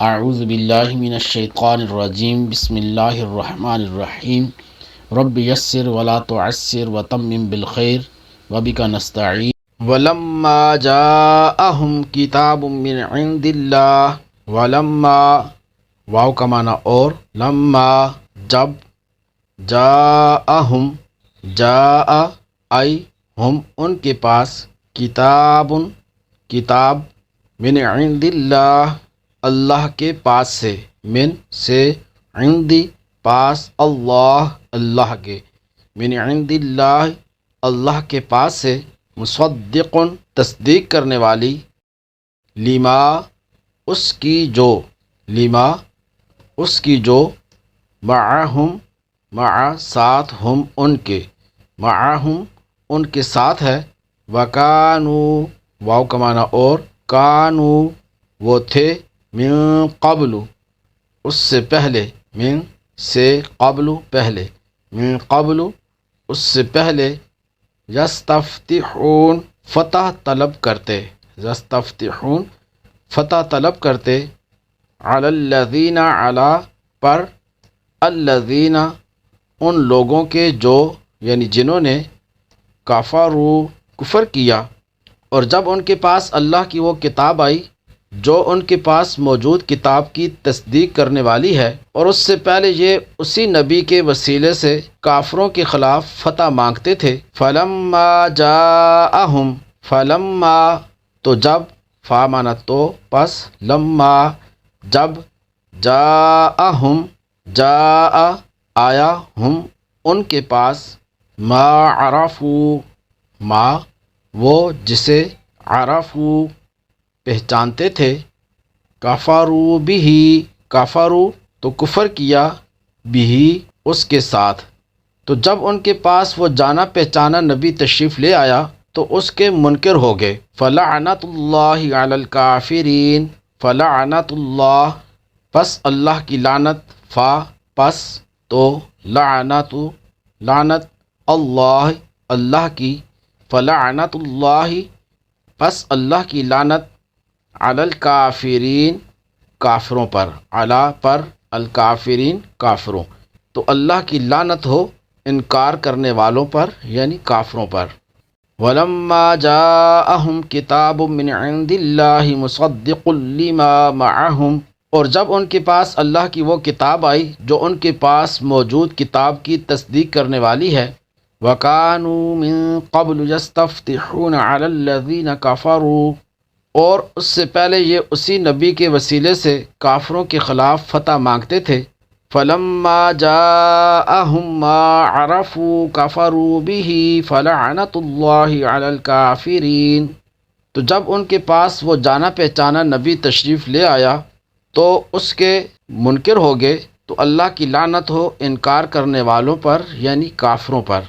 اعوذ باللہ من الشیطان الرجیم بسم اللہ الرحمن الرحیم رب یسر ولا تعسر وتمم بالخیر وبک نستعین ولما جاءہم کتاب من عند اللہ ولما واو کا معنی اور لما جب جاءہم جاء آئی ہم ان کے پاس کتاب من عند اللہ اللہ کے پاس سے من سے عندی پاس اللہ کے من عند اللہ اللہ کے پاس سے مصدق تصدیق کرنے والی لما اس کی جو معہم ساتھ ہم ان کے معہم ان کے ساتھ ہے وکانو واو کا معنی اور کانو وہ تھے من قبل اس سے پہلے من سے قبل پہلے من قبل اس سے پہلے یستفتحون فتح طلب کرتے علی الذین علی پر الذین ان لوگوں کے جو یعنی جنہوں نے کفر کیا اور جب ان کے پاس اللہ کی وہ کتاب آئی جو ان کے پاس موجود کتاب کی تصدیق کرنے والی ہے اور اس سے پہلے یہ اسی نبی کے وسیلے سے کافروں کے خلاف فتح مانگتے تھے فلما جاءہم فلما تو جب فا مانا تو پس لما جب جاءہم جاء آیا ہم ان کے پاس ما عرفو ما وہ جسے عرفو پہچانتے تھے کفروا بھی کفروا تو کفر کیا بھی اس کے ساتھ تو جب ان کے پاس وہ جانا پہچانا نبی تشریف لے آیا تو اس کے منکر ہو گئے فلعنت اللہ علی الکافرین فلعنت اللہ پس اللہ کی لعنت فا پس تو لعنت اللہ کی فلعنت اللہ پس اللہ کی لعنت علی الکافرین کافروں پر علی پر الکافرین کافروں تو اللہ کی لعنت ہو انکار کرنے والوں پر یعنی کافروں پر ولما جاءہم کتاب من عند اللہ مصدق لما معہم اور جب ان کے پاس اللہ کی وہ کتاب آئی جو ان کے پاس موجود کتاب کی تصدیق کرنے والی ہے وَكَانُوا مِن قَبْلُ يَسْتَفْتِحُونَ عَلَى الَّذِينَ كَفَرُوا اور اس سے پہلے یہ اسی نبی کے وسیلے سے کافروں کے خلاف فتح مانگتے تھے فَلَمَّا جَاءَهُم مَّا عَرَفُوا كَفَرُوا بِهِ فَلَعْنَةُ اللَّهِ عَلَى الْكَافِرِينَ تو جب ان کے پاس وہ جانا پہچانا نبی تشریف لے آیا تو اس کے منکر ہو گئے تو اللہ کی لعنت ہو انکار کرنے والوں پر یعنی کافروں پر